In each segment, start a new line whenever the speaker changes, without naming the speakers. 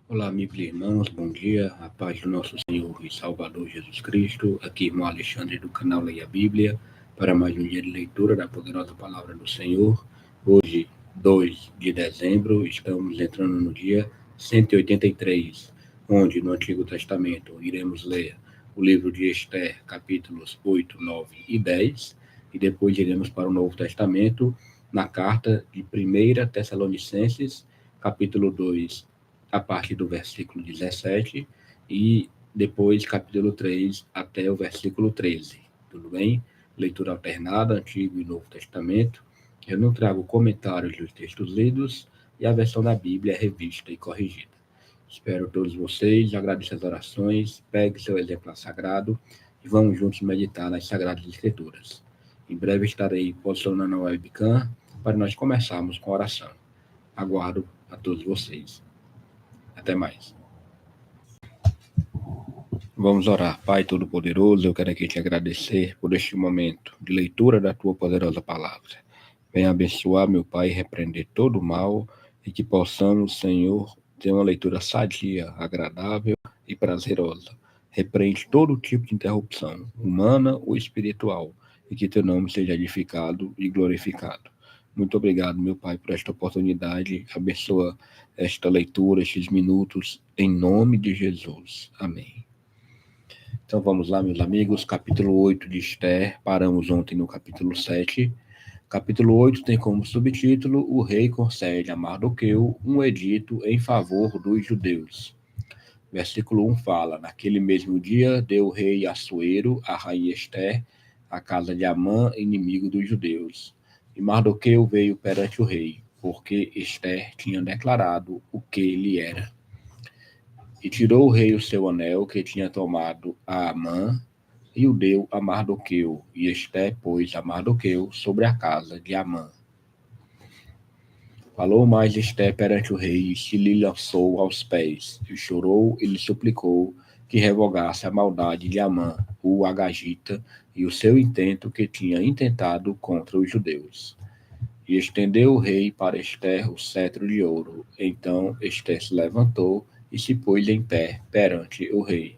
Olá, amigos e irmãos, bom dia, a paz do nosso Senhor e Salvador Jesus Cristo. Aqui, irmão Alexandre, do canal Leia a Bíblia, para mais um dia de leitura da poderosa palavra do Senhor. Hoje, 2 de dezembro, estamos entrando no dia 183, onde no Antigo Testamento iremos ler o livro de Esther, capítulos 8, 9 e 10, e depois iremos para o Novo Testamento, na carta de 1 Tessalonicenses, capítulo 2, a partir do versículo 17 e depois capítulo 3 até o versículo 13. Tudo bem? Leitura alternada, Antigo e Novo Testamento. Eu não trago comentários dos textos lidos e a versão da Bíblia é revista e corrigida. Espero todos vocês, agradeço as orações, pegue seu exemplar sagrado e vamos juntos meditar nas Sagradas Escrituras. Em breve estarei posicionando a webcam para nós começarmos com a oração. Aguardo a todos vocês. Até mais. Vamos orar. Pai Todo-Poderoso, eu quero aqui te agradecer por este momento de leitura da tua poderosa palavra. Venha abençoar, meu Pai, e repreender todo o mal e que possamos, Senhor, ter uma leitura sadia, agradável e prazerosa. Repreende todo tipo de interrupção, humana ou espiritual, e que teu nome seja edificado e glorificado. Muito obrigado, meu Pai, por esta oportunidade. Abençoa esta leitura, estes minutos, em nome de Jesus. Amém. Então vamos lá, meus amigos, capítulo 8 de Esther, paramos ontem no capítulo 7. Capítulo 8 tem como subtítulo: O rei concede a Mardoqueu um edito em favor dos judeus. Versículo 1 fala: Naquele mesmo dia deu o rei Assuero a rainha Esther a casa de Amã, inimigo dos judeus. E Mardoqueu veio perante o rei, porque Esther tinha declarado o que lhe era. E tirou o rei o seu anel que tinha tomado a Amã, e o deu a Mardoqueu, e Esther pôs a Mardoqueu sobre a casa de Amã. Falou mais Esther perante o rei, e se lhe lançou aos pés, e chorou e lhe suplicou que revogasse a maldade de Amã, o Agagita, e o seu intento que tinha intentado contra os judeus. E estendeu o rei para Esther o cetro de ouro. Então Esther se levantou e se pôs em pé perante o rei.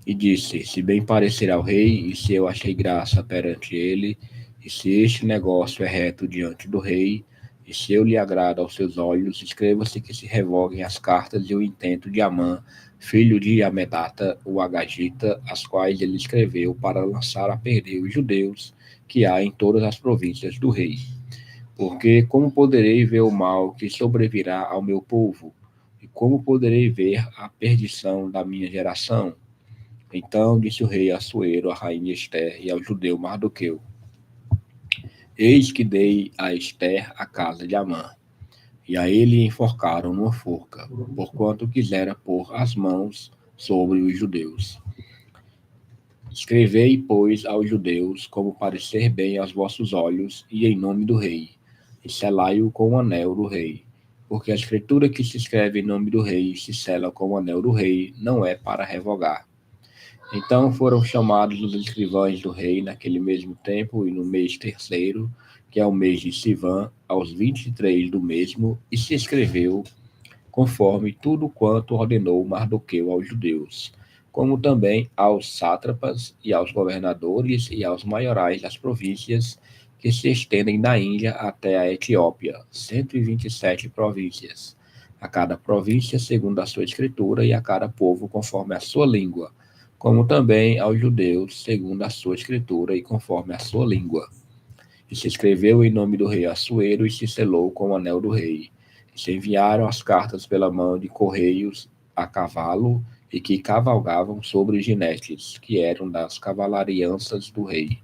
E disse: Se bem parecer ao rei, e se eu achei graça perante ele, e se este negócio é reto diante do rei, e se eu lhe agrado aos seus olhos, escreva-se que se revoguem as cartas e o intento de Amã, filho de Amedata, o Agagita, as quais ele escreveu para lançar a perder os judeus que há em todas as províncias do rei. Porque como poderei ver o mal que sobrevirá ao meu povo? E como poderei ver a perdição da minha geração? Então disse o rei Assuero, a rainha Esther e ao judeu Mardoqueu: Eis que dei a Esther a casa de Amã, e a ele enforcaram numa forca, porquanto quisera pôr as mãos sobre os judeus. Escrevei, pois, aos judeus, como parecer bem aos vossos olhos, e em nome do rei, e selai-o com o anel do rei. Porque a escritura que se escreve em nome do rei e se sela com o anel do rei, não é para revogar. Então foram chamados os escrivães do rei naquele mesmo tempo, e no mês terceiro, que é o mês de Sivan, aos 23 do mesmo, e se escreveu conforme tudo quanto ordenou Mardoqueu aos judeus, como também aos sátrapas e aos governadores e aos maiorais das províncias que se estendem da Índia até a Etiópia, 127 províncias, a cada província segundo a sua escritura e a cada povo conforme a sua língua, como também aos judeus segundo a sua escritura e conforme a sua língua. E se escreveu em nome do rei Assuero e se selou com o anel do rei. E se enviaram as cartas pela mão de correios a cavalo e que cavalgavam sobre ginetes, que eram das cavalarianças do rei.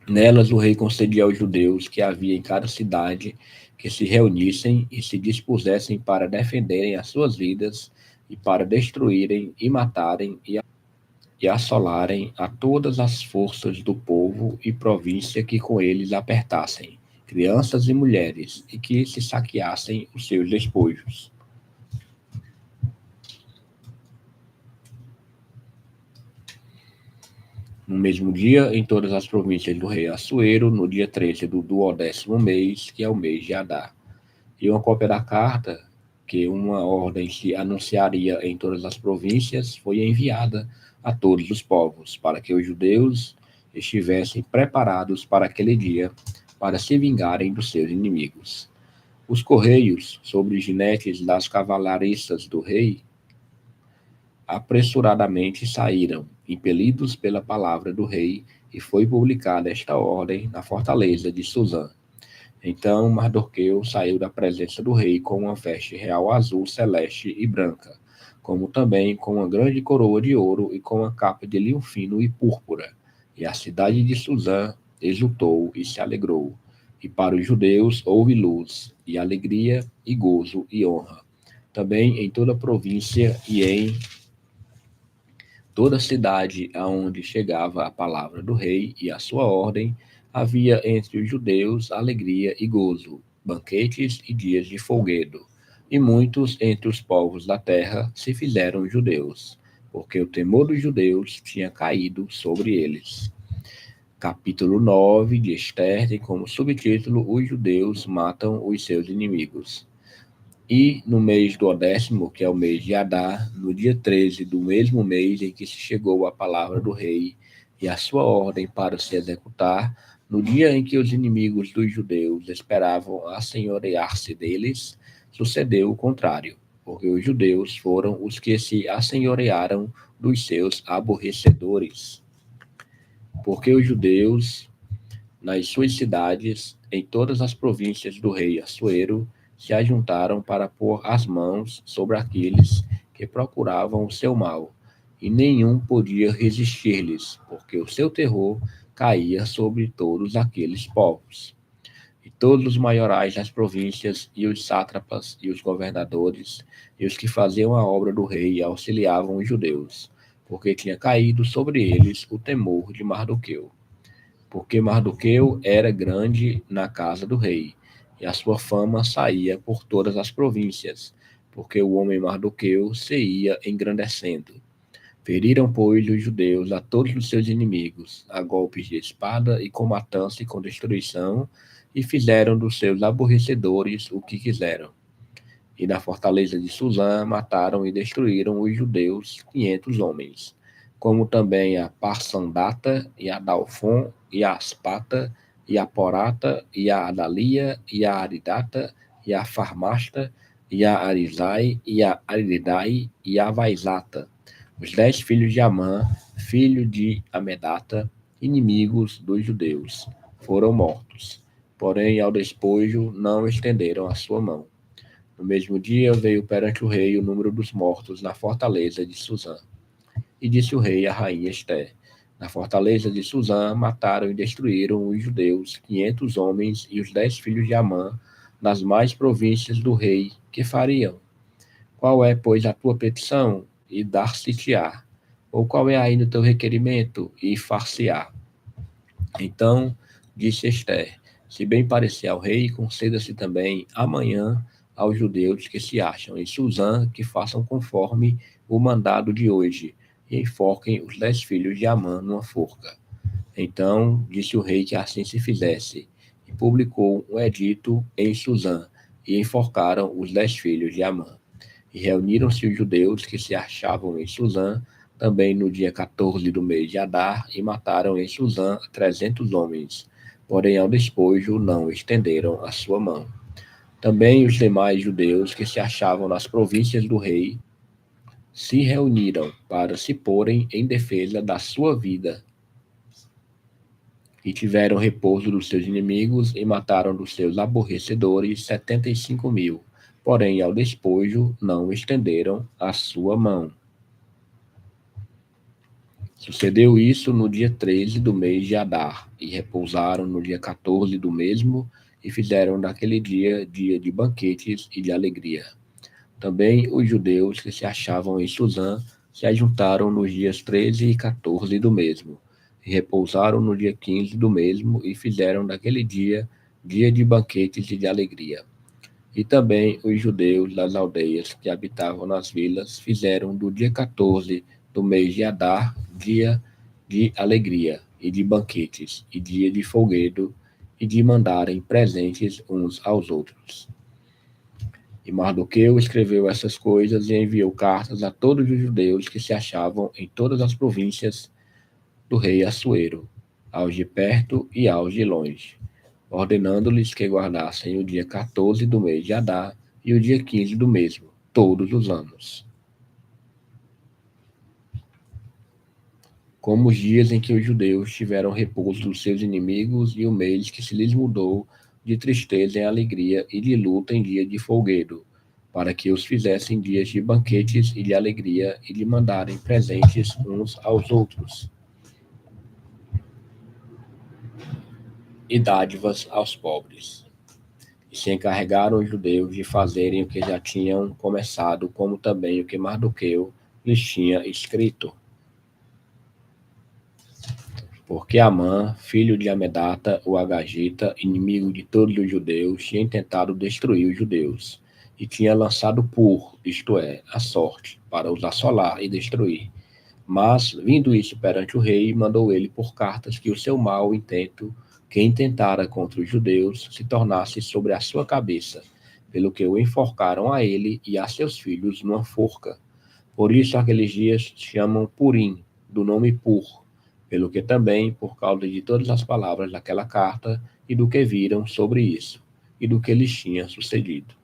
Nelas o rei concedia aos judeus que havia em cada cidade que se reunissem e se dispusessem para defenderem as suas vidas e para destruírem e matarem e assolarem a todas as forças do povo e província que com eles apertassem, crianças e mulheres, e que se saqueassem os seus despojos. No mesmo dia, em todas as províncias do rei Assuero, no dia 13 do 12º mês, que é o mês de Adar. E uma cópia da carta, que uma ordem se anunciaria em todas as províncias, foi enviada a todos os povos, para que os judeus estivessem preparados para aquele dia, para se vingarem dos seus inimigos. Os correios, sobre jinetes das cavalariças do rei, apressuradamente saíram, impelidos pela palavra do rei, e foi publicada esta ordem na fortaleza de Suzã. Então Mardoqueu saiu da presença do rei com uma veste real azul, celeste e branca, como também com uma grande coroa de ouro e com uma capa de linho fino e púrpura. E a cidade de Suzã exultou e se alegrou. E para os judeus houve luz, e alegria, e gozo, e honra. Também em toda a província e em toda cidade aonde chegava a palavra do rei e a sua ordem, havia entre os judeus alegria e gozo, banquetes e dias de folguedo. E muitos entre os povos da terra se fizeram judeus, porque o temor dos judeus tinha caído sobre eles. Capítulo 9 de Esther tem como subtítulo: Os judeus matam os seus inimigos. E no mês do 10º, que é o mês de Adar, no dia 13 do mesmo mês em que se chegou a palavra do rei e a sua ordem para se executar, no dia em que os inimigos dos judeus esperavam assenhorear-se deles, sucedeu o contrário, porque os judeus foram os que se assenhorearam dos seus aborrecedores. Porque os judeus, nas suas cidades, em todas as províncias do rei Assuero, se ajuntaram para pôr as mãos sobre aqueles que procuravam o seu mal, e nenhum podia resistir-lhes, porque o seu terror caía sobre todos aqueles povos. E todos os maiorais das províncias, e os sátrapas, e os governadores, e os que faziam a obra do rei auxiliavam os judeus, porque tinha caído sobre eles o temor de Mardoqueu. Porque Mardoqueu era grande na casa do rei, e a sua fama saía por todas as províncias, porque o homem Mardoqueu se ia engrandecendo. Feriram, pois, os judeus a todos os seus inimigos, a golpes de espada e com matança e com destruição, e fizeram dos seus aborrecedores o que quiseram. E na fortaleza de Suzã mataram e destruíram os judeus 500 homens, como também a Parsandata, e a Dalfon, e a Aspata, e a Porata, e a Adalia, e a Aridata, e a Farmasta, e a Arizai, e a Aridai, e a Vaizata, os 10 filhos de Amã, filho de Amedata, inimigos dos judeus, foram mortos. Porém, ao despojo não estenderam a sua mão. No mesmo dia veio perante o rei o número dos mortos na fortaleza de Suzã. E disse o rei à rainha Esté: Na fortaleza de Suzã mataram e destruíram os judeus 500 homens e os 10 filhos de Amã, nas mais províncias do rei. Que fariam? Qual é, pois, a tua petição? E dar-se-te-á. Ou qual é ainda o teu requerimento? E far-se-á. Então disse Esté: Se bem parecer ao rei, conceda-se também amanhã aos judeus que se acham em Suzã que façam conforme o mandado de hoje, e enforquem os 10 filhos de Amã numa forca. Então disse o rei que assim se fizesse, e publicou um edito em Suzã, e enforcaram os 10 filhos de Amã. E reuniram-se os judeus que se achavam em Suzã, também no dia 14 do mês de Adar, e mataram em Suzã 300 homens, porém ao despojo não estenderam a sua mão. Também os demais judeus que se achavam nas províncias do rei se reuniram para se porem em defesa da sua vida, e tiveram repouso dos seus inimigos, e mataram dos seus aborrecedores 75.000, porém ao despojo não estenderam a sua mão. Sucedeu isso no dia 13 do mês de Adar, e repousaram no dia 14 do mesmo, e fizeram daquele dia dia de banquetes e de alegria. Também os judeus que se achavam em Suzã se ajuntaram nos dias 13 e 14 do mesmo, e repousaram no dia 15 do mesmo, e fizeram daquele dia dia de banquetes e de alegria. E também os judeus das aldeias que habitavam nas vilas fizeram do dia 14 do mês de Adar dia de alegria e de banquetes e dia de folguedo, e de mandarem presentes uns aos outros. E Mardoqueu escreveu essas coisas e enviou cartas a todos os judeus que se achavam em todas as províncias do rei Assuero, aos de perto e aos de longe, ordenando-lhes que guardassem o dia 14 do mês de Adar e o dia 15 do mesmo, todos os anos, como os dias em que os judeus tiveram repouso dos seus inimigos e o mês que se lhes mudou de tristeza em alegria e de luta em dia de folguedo, para que os fizessem dias de banquetes e de alegria e de mandarem presentes uns aos outros e dádivas aos pobres. E se encarregaram os judeus de fazerem o que já tinham começado, como também o que Mardoqueu lhes tinha escrito. Porque Amã, filho de Amedata, o Agagita, inimigo de todos os judeus, tinha tentado destruir os judeus, e tinha lançado isto é, a sorte, para os assolar e destruir. Mas, vindo isso perante o rei, mandou ele por cartas que o seu mau intento, que intentara contra os judeus, se tornasse sobre a sua cabeça, pelo que o enforcaram a ele e a seus filhos numa forca. Por isso aqueles dias chamam Purim, do nome Pur, pelo que também, por causa de todas as palavras daquela carta e do que viram sobre isso, e do que lhes tinha sucedido.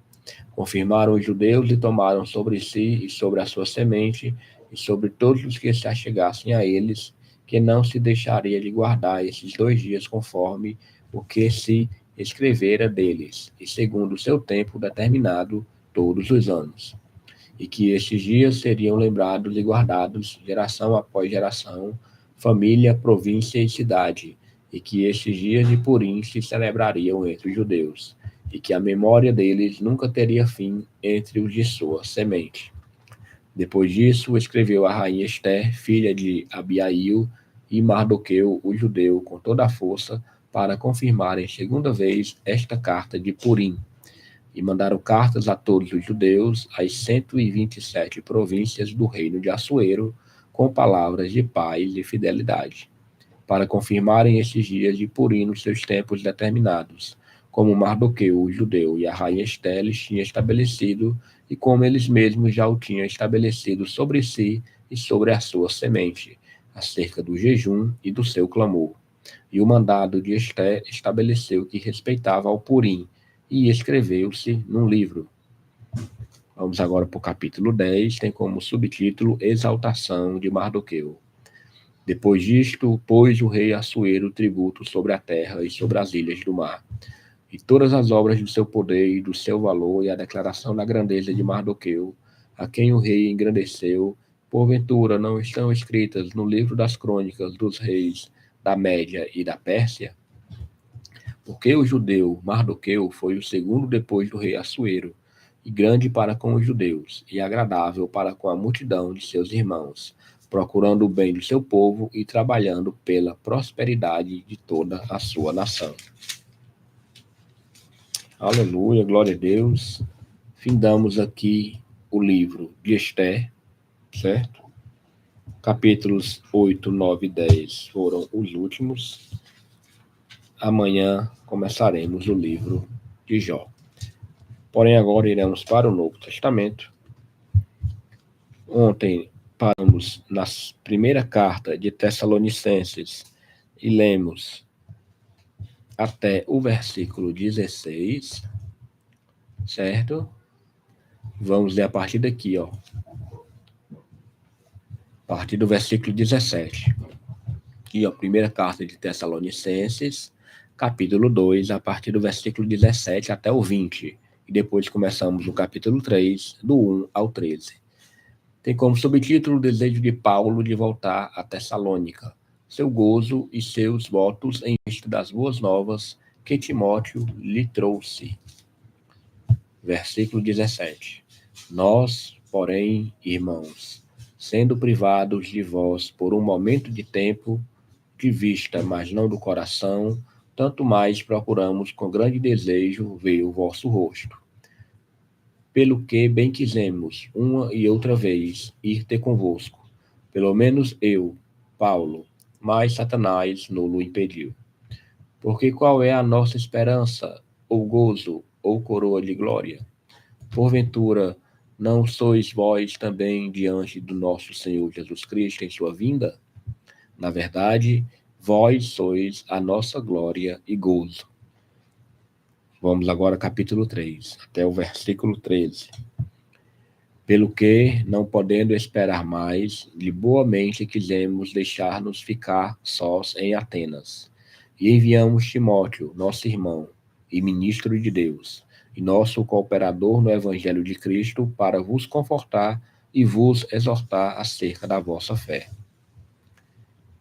Confirmaram os judeus e tomaram sobre si e sobre a sua semente e sobre todos os que se achegassem a eles, que não se deixaria de guardar esses 2 dias conforme o que se escrevera deles, e segundo o seu tempo determinado todos os anos. E que estes dias seriam lembrados e guardados geração após geração, família, província e cidade, e que estes dias de Purim se celebrariam entre os judeus, e que a memória deles nunca teria fim entre os de sua semente. Depois disso, escreveu a rainha Ester, filha de Abiail, e Mardoqueu, o judeu, com toda a força, para confirmarem segunda vez esta carta de Purim. E mandaram cartas a todos os judeus, às 127 províncias do reino de Assuero, com palavras de paz e fidelidade, para confirmarem estes dias de Purim nos seus tempos determinados, como Mardoqueu, o judeu, e a rainha Ester lhes tinha estabelecido, e como eles mesmos já o tinham estabelecido sobre si e sobre a sua semente, acerca do jejum e do seu clamor. E o mandado de Ester estabeleceu que respeitava ao Purim, e escreveu-se num livro. Vamos agora para o capítulo 10, tem como subtítulo Exaltação de Mardoqueu. Depois disto, pôs o rei Assuero tributo sobre a terra e sobre as ilhas do mar, e todas as obras do seu poder e do seu valor, e a declaração da grandeza de Mardoqueu, a quem o rei engrandeceu, porventura não estão escritas no livro das crônicas dos reis da Média e da Pérsia? Porque o judeu Mardoqueu foi o segundo depois do rei Assuero, e grande para com os judeus, e agradável para com a multidão de seus irmãos, procurando o bem do seu povo e trabalhando pela prosperidade de toda a sua nação. Aleluia, glória a Deus. Findamos aqui o livro de Ester, certo? Capítulos 8, 9 e 10 foram os últimos. Amanhã começaremos o livro de Jó. Porém, agora iremos para o Novo Testamento. Ontem paramos na primeira carta de Tessalonicenses e lemos até o versículo 16, certo? Vamos ler a partir daqui, ó. A partir do versículo 17. Aqui, ó, primeira carta de Tessalonicenses, capítulo 2, a partir do versículo 17 até o 20. E depois começamos o capítulo 3, do 1 ao 13. Tem como subtítulo o desejo de Paulo de voltar a Tessalônica, seu gozo e seus votos em vista das boas novas que Timóteo lhe trouxe. Versículo 17. Nós, porém, irmãos, sendo privados de vós por um momento de tempo, de vista, mas não do coração, tanto mais procuramos com grande desejo ver o vosso rosto. Pelo que bem quisemos, uma e outra vez, ir ter convosco, pelo menos eu, Paulo, mas Satanás nos impediu. Porque qual é a nossa esperança, ou gozo, ou coroa de glória? Porventura, não sois vós também diante do nosso Senhor Jesus Cristo em sua vinda? Na verdade, vós sois a nossa glória e gozo. Vamos agora ao capítulo 3, até o versículo 13. Pelo que, não podendo esperar mais, boamente quisemos deixar-nos ficar sós em Atenas. E enviamos Timóteo, nosso irmão e ministro de Deus, e nosso cooperador no Evangelho de Cristo, para vos confortar e vos exortar acerca da vossa fé,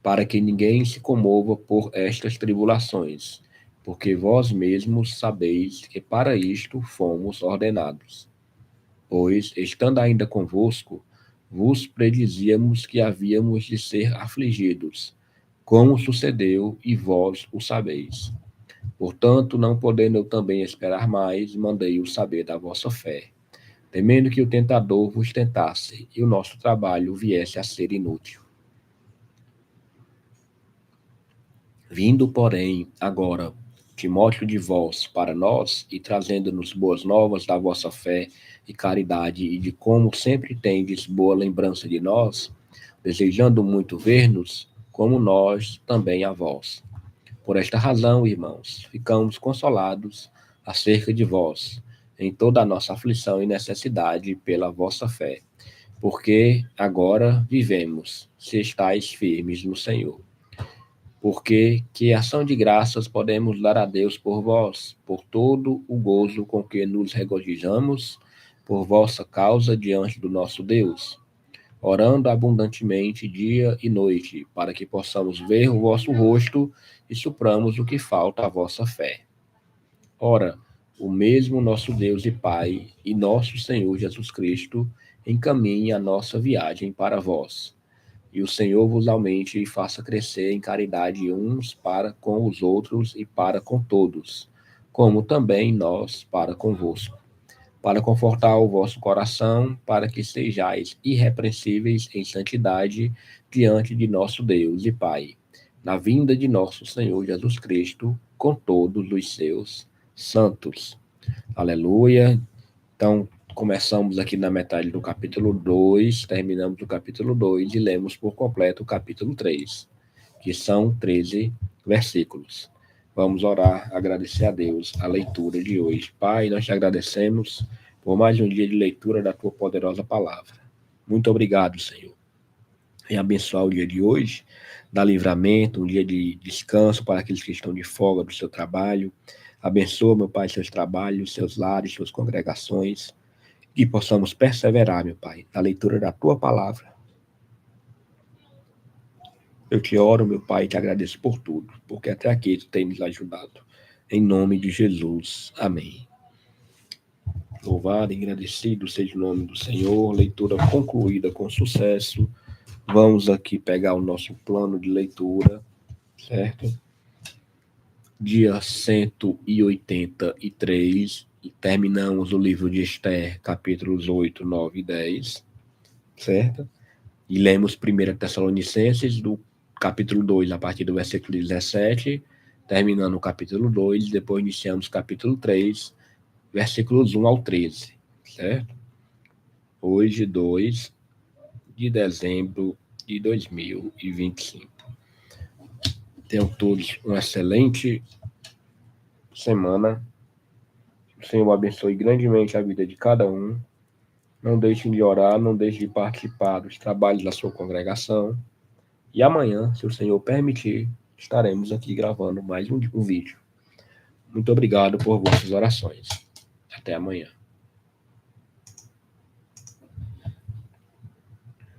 para que ninguém se comova por estas tribulações, porque vós mesmos sabeis que para isto fomos ordenados. Pois, estando ainda convosco, vos predizíamos que havíamos de ser afligidos, como sucedeu, e vós o sabeis. Portanto, não podendo eu também esperar mais, mandei-o saber da vossa fé, temendo que o tentador vos tentasse, e o nosso trabalho viesse a ser inútil. Vindo, porém, agora Timóteo de vós para nós, e trazendo-nos boas novas da vossa fé e caridade, e de como sempre tendes boa lembrança de nós, desejando muito ver-nos, como nós também a vós. Por esta razão, irmãos, ficamos consolados acerca de vós, em toda a nossa aflição e necessidade pela vossa fé, porque agora vivemos, se estáis firmes no Senhor. Porque que ação de graças podemos dar a Deus por vós, por todo o gozo com que nos regozijamos, por vossa causa diante do nosso Deus, orando abundantemente dia e noite, para que possamos ver o vosso rosto e supramos o que falta à vossa fé. Ora, o mesmo nosso Deus e Pai e nosso Senhor Jesus Cristo encaminhe a nossa viagem para vós. E o Senhor vos aumente e faça crescer em caridade uns para com os outros e para com todos, como também nós para convosco, para confortar o vosso coração, para que sejais irrepreensíveis em santidade diante de nosso Deus e Pai, na vinda de nosso Senhor Jesus Cristo, com todos os seus santos. Aleluia. Então, começamos aqui na metade do capítulo 2, terminamos o capítulo 2 e lemos por completo o capítulo 3, que são 13 versículos. Vamos orar, agradecer a Deus a leitura de hoje. Pai, nós te agradecemos por mais um dia de leitura da tua poderosa palavra. Muito obrigado, Senhor. E abençoar o dia de hoje, dar livramento, um dia de descanso para aqueles que estão de folga do seu trabalho. Abençoa, meu Pai, seus trabalhos, seus lares, suas congregações, e possamos perseverar, meu Pai, na leitura da tua palavra. Eu te oro, meu Pai, e te agradeço por tudo, porque até aqui tu tem nos ajudado. Em nome de Jesus. Amém. Louvado e agradecido seja o nome do Senhor. Leitura concluída com sucesso. Vamos aqui pegar o nosso plano de leitura, certo? Dia 183, e terminamos o livro de Esther, capítulos 8, 9 e 10, certo? E lemos 1 Tessalonicenses, do capítulo 2, a partir do versículo 17, terminando o capítulo 2, depois iniciamos o capítulo 3, versículos 1 ao 13, certo? Hoje, 2 de dezembro de 2025. Tenham todos uma excelente semana. O Senhor abençoe grandemente a vida de cada um. Não deixem de orar, não deixem de participar dos trabalhos da sua congregação. E amanhã, se o Senhor permitir, estaremos aqui gravando mais um vídeo. Muito obrigado por vossas orações. Até amanhã.